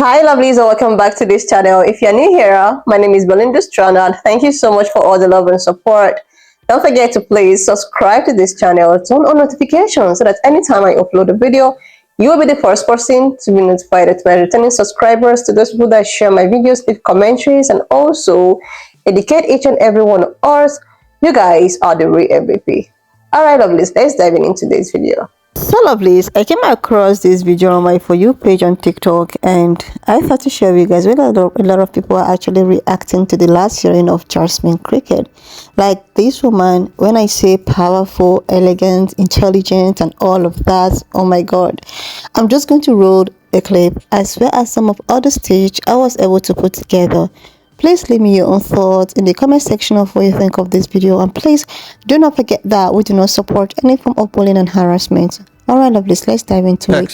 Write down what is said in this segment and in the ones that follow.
Hi lovelies, and welcome back to this channel. If you're new here, my name is Belinda Strana. Thank you so much for all the love and support. Don't forget to please subscribe to this channel, turn on notifications so that anytime I upload a video, you will be the first person to be notified. To my returning subscribers, to those people that share my videos, leave commentaries, and also educate each and every one of us, you guys are the real MVP. Alright lovelies, let's dive into today's video. So lovelies, I came across this video on my For You page on TikTok, and I thought to share with you guys. A lot of people are actually reacting to the last hearing of Jasmine Crockett. Like this woman, when I say powerful, elegant, intelligent, and all of that, oh my god. I'm just going to roll a clip as well as some of other stage I was able to put together. Please leave me your own thoughts in the comment section of what you think of this video, and please do not forget that we do not support any form of bullying and harassment. All right, lovelies, let's dive into it.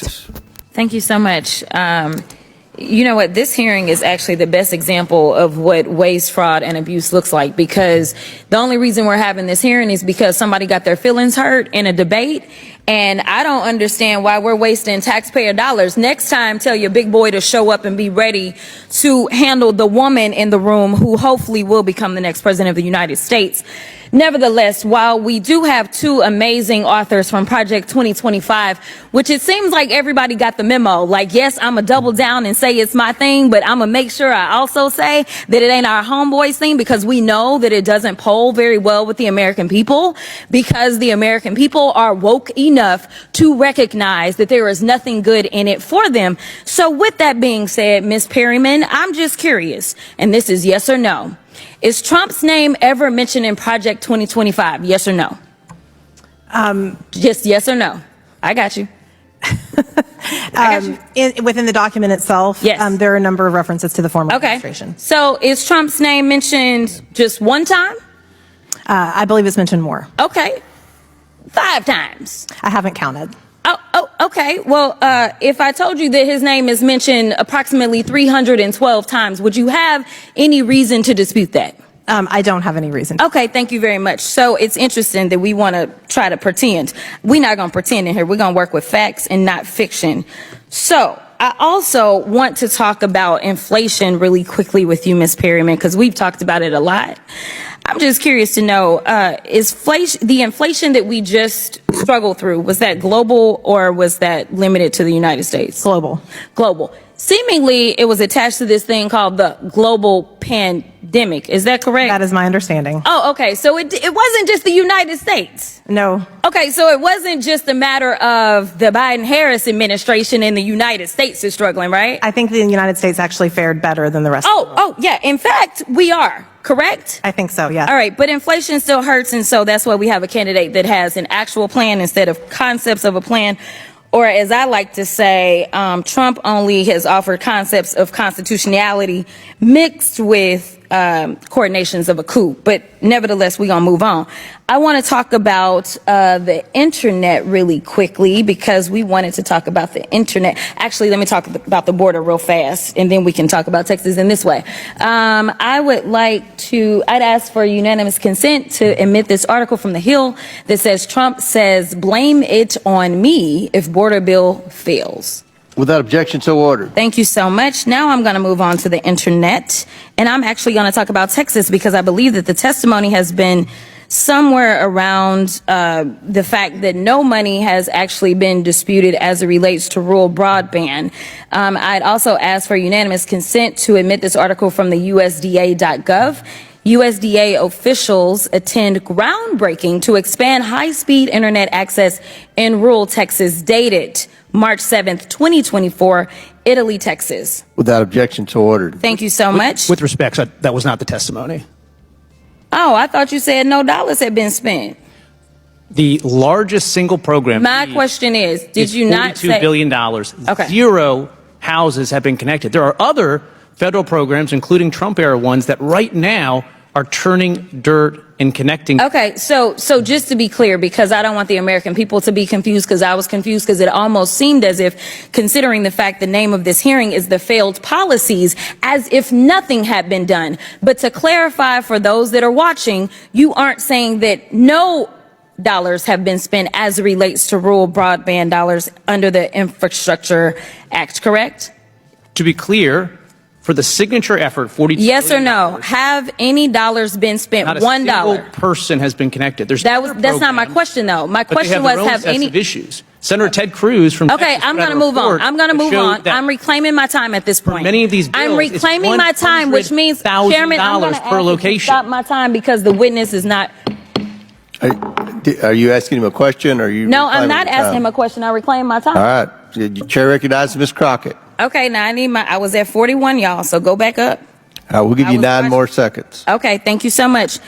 Thank you so much. You know what? This hearing is actually the best example of what waste, fraud, and abuse looks like, because the only reason we're having this hearing is because somebody got their feelings hurt in a debate. And I don't understand why we're wasting taxpayer dollars. Next time, tell your big boy to show up and be ready to handle the woman in the room who hopefully will become the next president of the United States. Nevertheless, while we do have two amazing authors from Project 2025, which it seems like everybody got the memo, like, yes, I'm a double down and say it's my thing, but I'm gonna make sure I also say that it ain't our homeboys thing, because we know that it doesn't poll very well with the American people, because the American people are woke enough to recognize that there is nothing good in it for them. So with that being said, Ms. Perryman, I'm just curious, and this is yes or no. Is Trump's name ever mentioned in Project 2025? Yes or no? Just yes or no. I got you. Within the document itself, yes. There are a number of references to the former administration. So is Trump's name mentioned just one time? I believe it's mentioned more. Okay. 5 times. I haven't counted. Oh, okay. Well, if I told you that his name is mentioned approximately 312 times, would you have any reason to dispute that? I don't have any reason. Okay, thank you very much. So it's interesting that we want to try to pretend. We're not going to pretend in here. We're going to work with facts and not fiction. So I also want to talk about inflation really quickly with you, Ms. Perryman, because we've talked about it a lot. I'm just curious to know, is the inflation that we just struggled through, was that global or was that limited to the United States? Global. Global. Seemingly, it was attached to this thing called the global pandemic. Is that correct? That is my understanding. Oh, okay. So it wasn't just the United States. No. Okay, so it wasn't just a matter of the Biden-Harris administration and the United States is struggling, right? I think the United States actually fared better than the rest of the world. Oh, yeah. In fact, we are. Correct? I think so, yeah. All right, but inflation still hurts, and so that's why we have a candidate that has an actual plan instead of concepts of a plan. Or as I like to say, Trump only has offered concepts of constitutionality mixed with coordinations of a coup. But nevertheless, we're going to move on. I want to talk about the internet really quickly, because we wanted to talk about the internet. Actually, let me talk about the border real fast, and then we can talk about Texas in this way. I'd ask for unanimous consent to emit this article from The Hill that says Trump says, blame it on me if border bill fails. Without objection, so ordered. Thank you so much. Now I'm going to move on to the internet, and I'm actually going to talk about Texas, because I believe that the testimony has been somewhere around the fact that no money has actually been disputed as it relates to rural broadband. I'd also ask for unanimous consent to admit this article from the USDA.gov. USDA officials attend groundbreaking to expand high-speed internet access in rural Texas, dated March 7th, 2024, Italy, Texas. Without objection, so ordered. Thank you so much. With respect, that was not the testimony. Oh, I thought you said no dollars had been spent. The largest single program. My question is, did you not say $42 billion. Okay. 0 houses have been connected. There are other federal programs, including Trump-era ones, that right now are turning dirt and connecting. Okay, so just to be clear, because I don't want the American people to be confused, because I was confused, because it almost seemed as if, considering the fact the name of this hearing is the failed policies, as if nothing had been done. But to clarify for those that are watching, you aren't saying that no dollars have been spent as it relates to rural broadband dollars under the Infrastructure Act, correct? to be clear, for the signature effort, $42 Yes or billion, no? Have any dollars been spent? not a $1. single person has been connected. There's That's not my question though. My but they question have was their own have sets any of issues. Senator Ted Cruz from Okay, Texas I'm put out going to a move on. report I'm going to move show on. that I'm reclaiming my time at this point. many of these I'm bills, it's reclaiming my time, which means, Chairman, I'm going to $100,000 per location. stop my time because the witness is not. Are you asking him a question or are you? No, I'm reclaiming not your asking him time? a question. I reclaim my time. All right. The chair recognizes Ms. Crockett. Okay, now I was at 41, y'all, so go back up. We'll give I you was 9 watching- more seconds. Okay, thank you so much.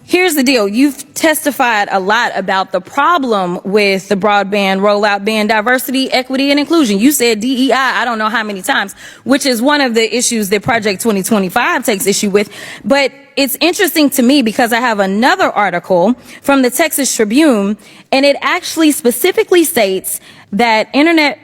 Here's the deal. You've testified a lot about the problem with the broadband rollout being diversity, equity, and inclusion. You said DEI, I don't know how many times, which is one of the issues that Project 2025 takes issue with. But it's interesting to me because I have another article from the Texas Tribune, and it actually specifically states that internet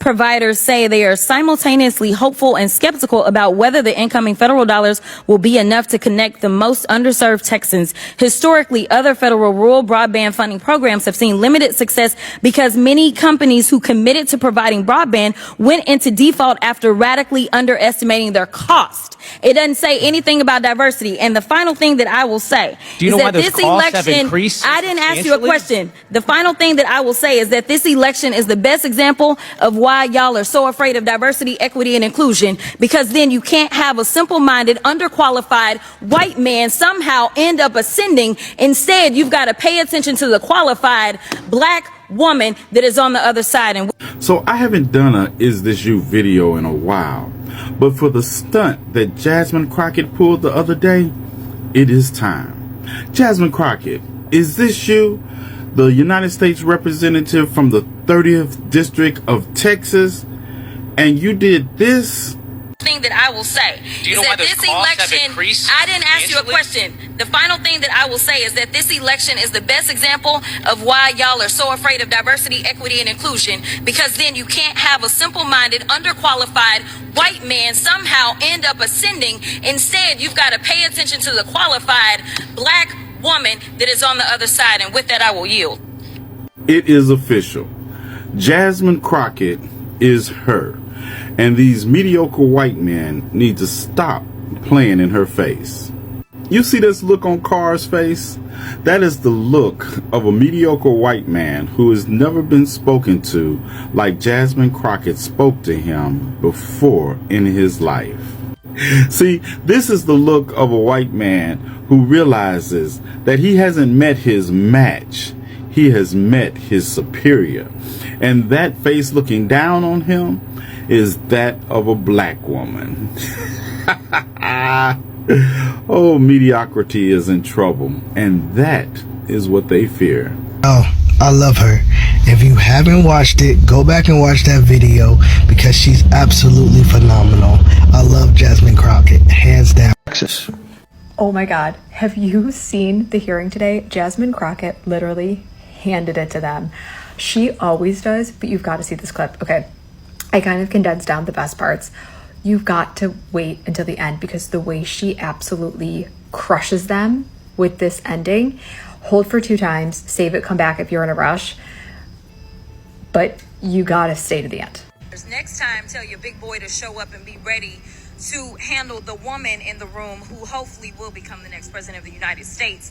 providers say they are simultaneously hopeful and skeptical about whether the incoming federal dollars will be enough to connect the most underserved Texans. Historically, other federal rural broadband funding programs have seen limited success because many companies who committed to providing broadband went into default after radically underestimating their cost. It doesn't say anything about diversity. And the final thing that I will say Do you is know why that those this costs have election, increased I didn't ask you a substantially? question. The final thing that I will say is that this election is the best example of why y'all are so afraid of diversity, equity, and inclusion, because then you can't have a simple-minded, underqualified white man somehow end up ascending. Instead, you've got to pay attention to the qualified black woman that is on the other side. And So I haven't done a Is This You video in a while, but for the stunt that Jasmine Crockett pulled the other day, it is time. Jasmine Crockett, is this you? The United States representative from the 30th District of Texas, and you did this? thing that I will say Do you is know why that those this costs have election, increased I didn't ask you a substantially? question. The final thing that I will say is that this election is the best example of why y'all are so afraid of diversity, equity, and inclusion, because then you can't have a simple-minded, underqualified white man somehow end up ascending. Instead, you've got to pay attention to the qualified black woman that is on the other side. And with that, I will yield. It is official. Jasmine Crockett is her. And these mediocre white men need to stop playing in her face. You see this look on Carr's face? That is the look of a mediocre white man who has never been spoken to like Jasmine Crockett spoke to him before in his life. See, this is the look of a white man who realizes that he hasn't met his match. He has met his superior. And that face looking down on him is that of a black woman. Oh, mediocrity is in trouble. And that is what they fear. Oh, I love her. If you haven't watched it, go back and watch that video because she's absolutely phenomenal. I love Jasmine Crockett, hands down. Texas. Oh my God. Have you seen the hearing today? Jasmine Crockett literally handed it to them. She always does, but you've got to see this clip. Okay. I kind of condensed down the best parts. You've got to wait until the end because the way she absolutely crushes them with this ending. Hold for 2 times, save it, come back if you're in a rush. But you got to stay to the end. Next time, tell your big boy to show up and be ready to handle the woman in the room who hopefully will become the next president of the United States.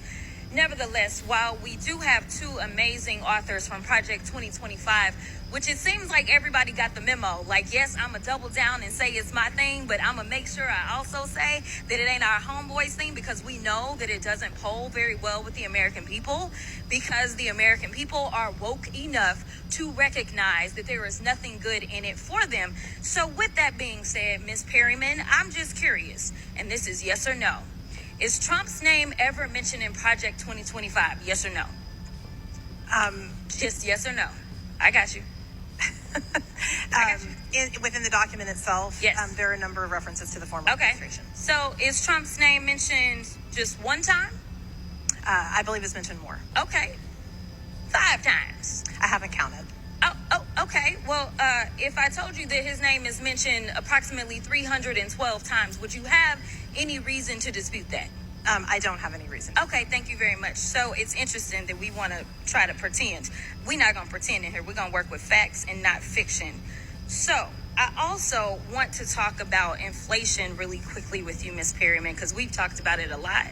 Nevertheless, while we do have 2 amazing authors from Project 2025, which it seems like everybody got the memo. Like, yes, I'm going to double down and say it's my thing, but I'm going to make sure I also say that it ain't our homeboys thing because we know that it doesn't poll very well with the American people because the American people are woke enough to recognize that there is nothing good in it for them. So with that being said, Ms. Perryman, I'm just curious, and this is yes or no. Is Trump's name ever mentioned in Project 2025? Yes or no? Just yes or no. I got you. Within the document itself, Yes. there are a number of references to the former administration. So is Trump's name mentioned just one time? I believe it's mentioned more. Okay. 5 times. I haven't counted. Oh, okay. Well, if I told you that his name is mentioned approximately 312 times, would you have any reason to dispute that? I don't have any reason. Okay, thank you very much. So it's interesting that we want to try to pretend. We're not going to pretend in here. We're going to work with facts and not fiction. So I also want to talk about inflation really quickly with you, Ms. Perryman, because we've talked about it a lot.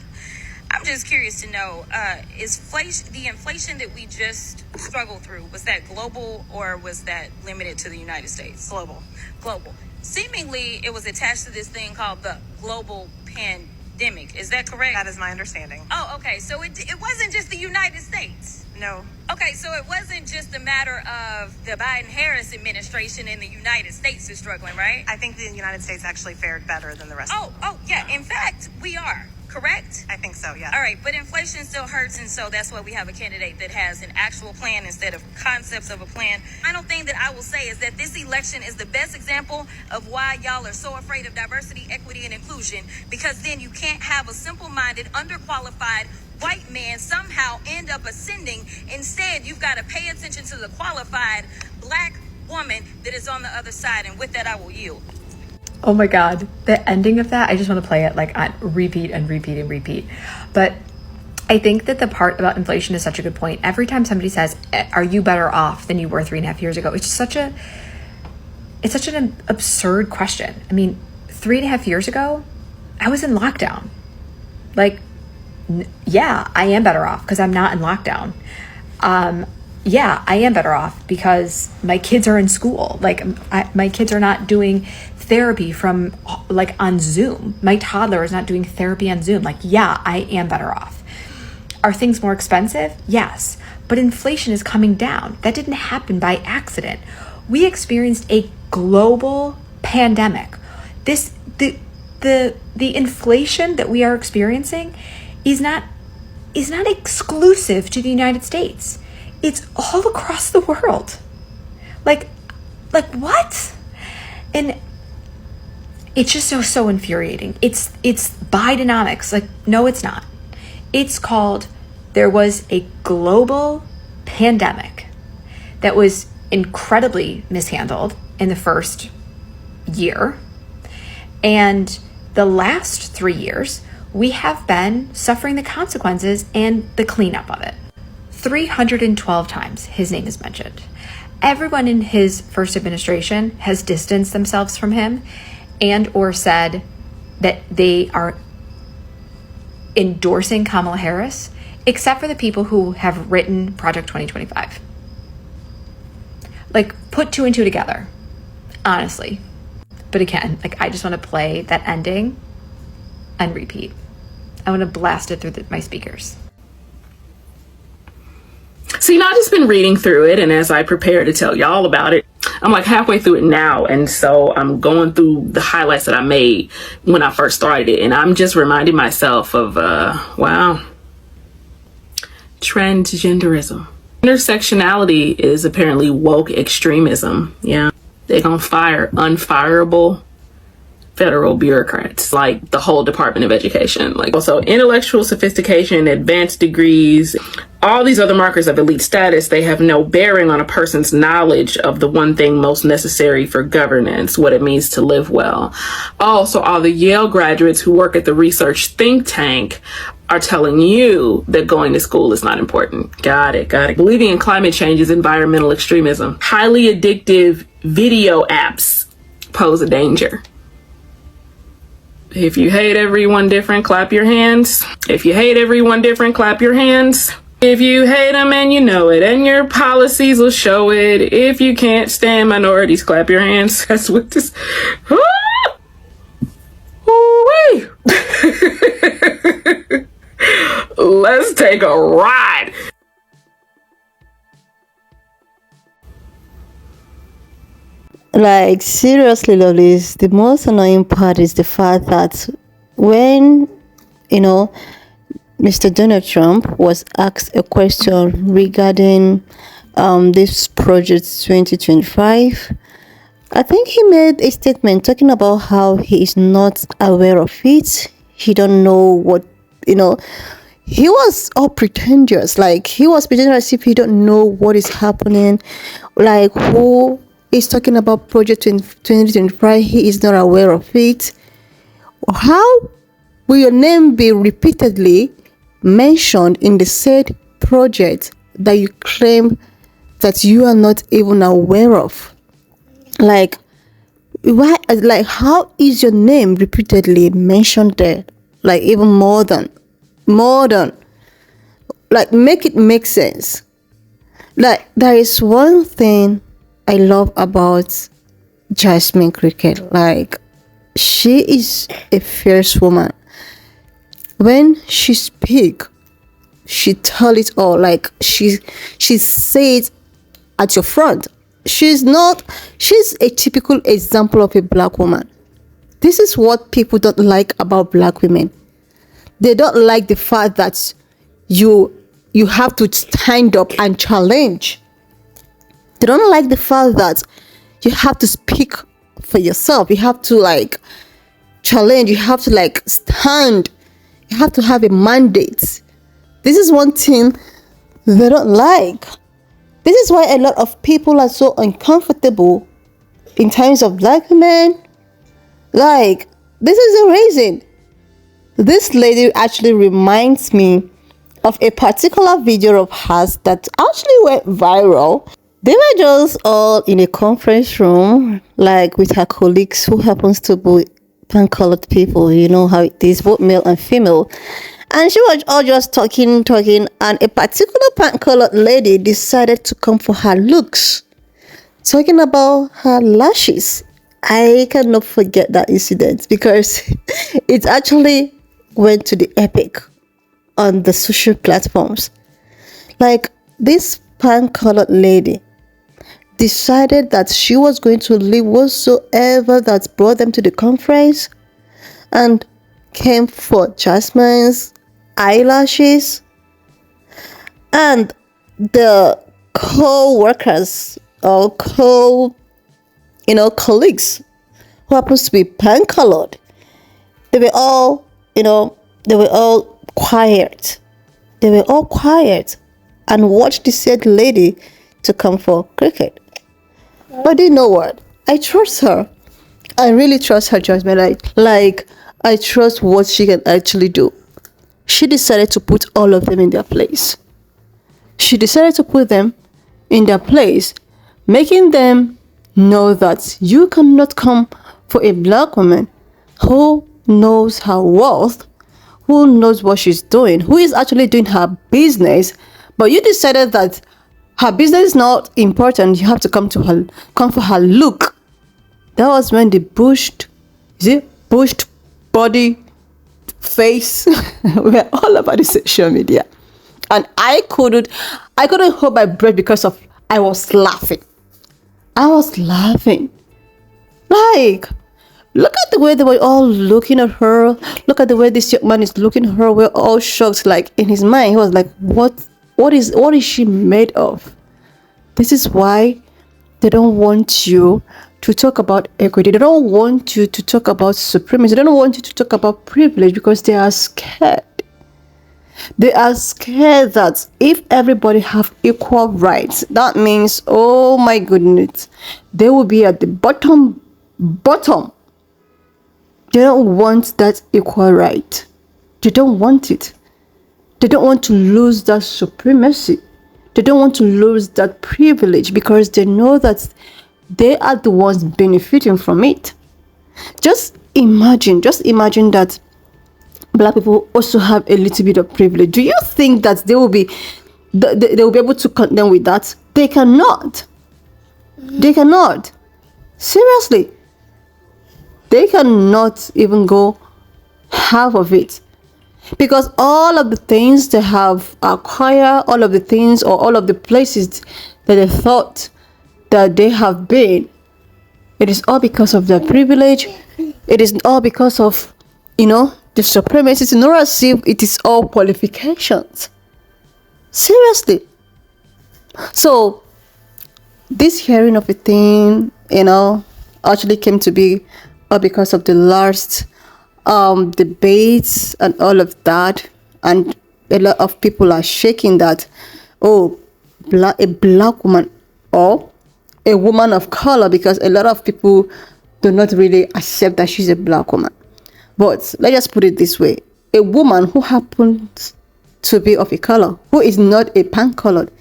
I'm just curious to know, the inflation that we just struggled through, was that global or was that limited to the United States? Global. Global. Seemingly, it was attached to this thing called the global pandemic. Is that correct? That is my understanding. Oh, okay. So it wasn't just the United States. No. Okay, so it wasn't just a matter of the Biden-Harris administration in the United States is struggling, right? I think the United States actually fared better than the rest of Oh, yeah. In fact, we are. Correct? I think so, yeah. All right, but inflation still hurts, and so that's why we have a candidate that has an actual plan instead of concepts of a plan. Final thing that I will say is that this election is the best example of why y'all are so afraid of diversity, equity, and inclusion, because then you can't have a simple-minded, underqualified white man somehow end up ascending. Instead, you've got to pay attention to the qualified black woman that is on the other side, and with that, I will yield. Oh my God, the ending of that, I just want to play it like on repeat and repeat and repeat. But I think that the part about inflation is such a good point. Every time somebody says, are you better off than you were 3.5 years ago? It's such an absurd question. I mean, 3.5 years ago, I was in lockdown. Like, yeah, I am better off because I'm not in lockdown. Yeah, I am better off because my kids are in school. Like, my kids are not doing therapy from like on Zoom. My toddler is not doing therapy on Zoom. Like, yeah, I am better off. Are things more expensive? Yes, but inflation is coming down. That didn't happen by accident. We experienced a global pandemic. The inflation that we are experiencing is not exclusive to the United States. It's all across the world. Like what? And it's just so infuriating. It's Bidenomics. Like, no, it's not. It's called, there was a global pandemic that was incredibly mishandled in the first year. And the last 3 years, we have been suffering the consequences and the cleanup of it. 312 times his name is mentioned. Everyone in his first administration has distanced themselves from him and or said that they are endorsing Kamala Harris, except for the people who have written Project 2025. Like, put two and two together, honestly. But again, like, I just want to play that ending and repeat. I want to blast it through my speakers. So, I've just been reading through it, and as I prepare to tell y'all about it, I'm like halfway through it now, and so I'm going through the highlights that I made when I first started it, and I'm just reminding myself of, transgenderism. Intersectionality is apparently woke extremism. Yeah, they're gonna fire unfireable federal bureaucrats, like the whole Department of Education. Like, also intellectual sophistication, advanced degrees, all these other markers of elite status, they have no bearing on a person's knowledge of the one thing most necessary for governance, what it means to live well. Also, all the Yale graduates who work at the research think tank are telling you that going to school is not important. Got it. Believing in climate change is environmental extremism. Highly addictive video apps pose a danger. If you hate everyone different, clap your hands. If you hate everyone different, clap your hands. If you hate them and you know it, and your policies will show it. If you can't stand minorities, clap your hands. That's what this... Ooh-wee. Let's take a ride. Like, seriously, Lolis, the most annoying part is the fact that when, Mr. Donald Trump was asked a question regarding this project 2025, I think he made a statement talking about how he is not aware of it. He don't know what, he was all pretentious. Like, he was pretending as if he don't know what is happening. Like, who is talking about Project 2025, he is not aware of it. How will your name be repeatedly mentioned in the said project that you claim that you are not even aware of? Like, why, like, how is your name repeatedly mentioned there? Like, even more than, like, make it make sense. Like, there is one thing I love about Jasmine Crockett. Like, she is a fierce woman. When she speak, she tell it all. Like, she says at your front. She's a typical example of a black woman. This is what people don't like about black women. They don't like the fact that you have to stand up and challenge. They don't like the fact that you have to speak for yourself. You have to, like, challenge. You have to, like, stand. You have to have a mandate. This is one thing they don't like. This is why a lot of people are so uncomfortable in terms of black men. Like, this is the reason. This lady actually reminds me of a particular video of hers that actually went viral. They were just all in a conference room, like, with her colleagues who happens to be pan-colored people. You know how it is, both male and female. And she was all just talking, and a particular pan-colored lady decided to come for her looks, talking about her lashes. I cannot forget that incident because it actually went to the epic on the social platforms. Like, this pan-colored lady decided that she was going to leave whatsoever that brought them to the conference and came for Jasmine's eyelashes. And the co-workers or colleagues who happens to be pan-colored, they were all quiet. They were all quiet and watched the said lady to come for Crockett. But you know what? I trust her. I really trust her judgment. Like, I trust what she can actually do. She decided to put all of them in their place. She decided to put them in their place, making them know that you cannot come for a black woman who knows her worth, who knows what she's doing, who is actually doing her business, but you decided that her business is not important. You have to come for her look. That was when the bushed body, face were all about the social media, and I couldn't hold my breath because I was laughing. Like, look at the way they were all looking at her. Look at the way this young man is looking at her. We're all shocked. Like, in his mind, he was like, what is she made of? This is why they don't want you to talk about equity. They don't want you to talk about supremacy. They don't want you to talk about privilege because they are scared. They are scared that if everybody have equal rights, that means, oh my goodness, they will be at the bottom. They don't want that equal right. They don't want it. They don't want to lose that supremacy. They don't want to lose that privilege because they know that they are the ones benefiting from it. Just imagine that black people also have a little bit of privilege. Do you think that they will be able to contend with that? They cannot. They cannot. Seriously. They cannot even go half of it. Because all of the things they have acquired, all of the things or all of the places that they thought that they have been, it is all because of their privilege. It is all because of, the supremacy. It's not as if it is all qualifications. Seriously. So, this hearing of a thing, actually came to be because of the last debates and all of that, and a lot of people are shaking that, a black woman or a woman of color, because a lot of people do not really accept that she's a black woman. But let's just put it this way: a woman who happens to be of a color, who is not a pan-colored,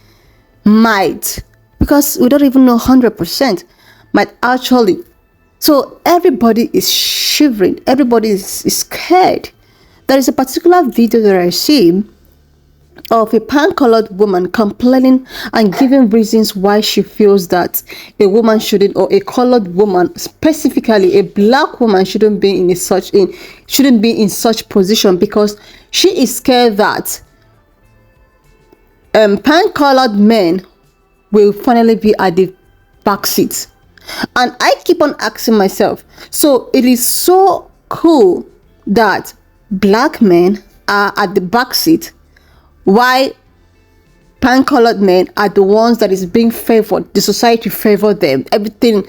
might, because we don't even know 100%, might actually So everybody is shivering. Everybody is scared. There is a particular video that I see of a pan-colored woman complaining and giving reasons why she feels that a woman shouldn't, or a colored woman, specifically a black woman, shouldn't be in such position, because she is scared that pan-colored men will finally be at the back seat. And I keep on asking myself, so it is so cool that black men are at the back seat, why pan-colored men are the ones that is being favored. The society favor them. Everything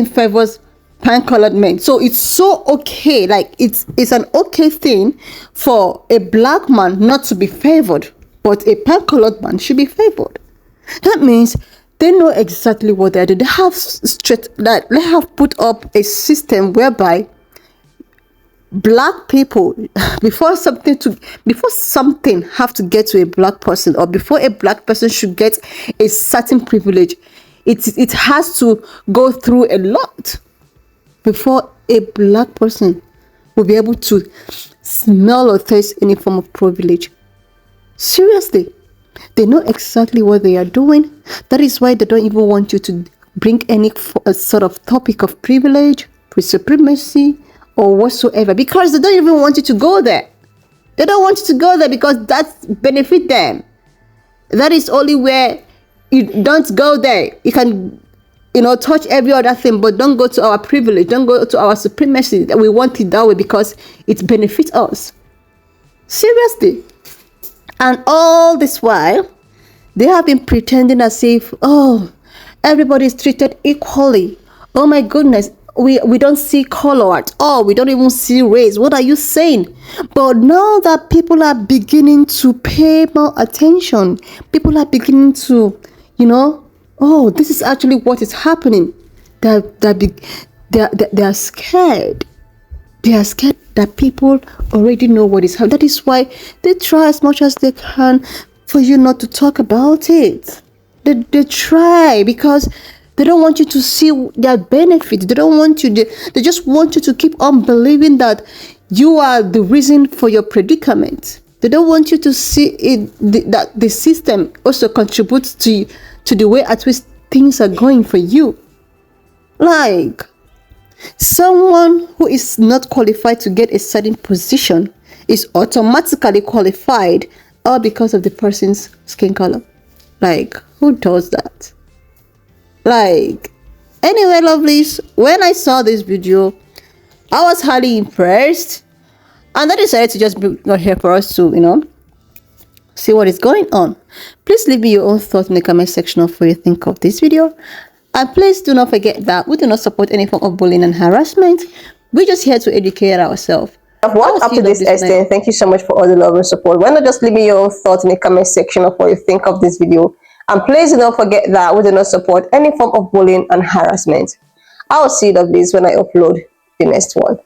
favors pan-colored men. So it's so okay, like it's an okay thing for a black man not to be favored, but a pan-colored man should be favored. That means they know exactly what they're doing. They have put up a system whereby black people, before something have to get to a black person, or before a black person should get a certain privilege, it has to go through a lot before a black person will be able to smell or taste any form of privilege. Seriously, they know exactly what they are doing. That is why they don't even want you to bring any sort of topic of privilege, supremacy, or whatsoever, because they don't even want you to go there. They don't want you to go there because that benefit them. That is only where you don't go there. You can, touch every other thing, but don't go to our privilege. Don't go to our supremacy. We want it that way because it benefits us. Seriously. And all this while, they have been pretending as if, everybody is treated equally. Oh my goodness. We don't see color at all. We don't even see race. What are you saying? But now that people are beginning to pay more attention, people are beginning to, this is actually what is happening. They are scared. They are scared that people already know what is happening. That is why they try as much as they can for you not to talk about it. They try because they don't want you to see their benefits. They don't want you. They just want you to keep on believing that you are the reason for your predicament. They don't want you to see that the system also contributes to the way at which things are going for you. Like, someone who is not qualified to get a certain position is automatically qualified, all because of the person's skin color. Like, who does that? Like, anyway, lovelies, when I saw this video, I was highly impressed, and I decided to just be not here for us to, see what is going on. Please leave me your own thoughts in the comment section of what you think of this video. And please do not forget that we do not support any form of bullying and harassment. We're just here to educate ourselves. I've watched up to this extent. Thank you so much for all the love and support. Why not just leave me your own thoughts in the comment section of what you think of this video. And please do not forget that we do not support any form of bullying and harassment. I'll see you, lovelies, when I upload the next one.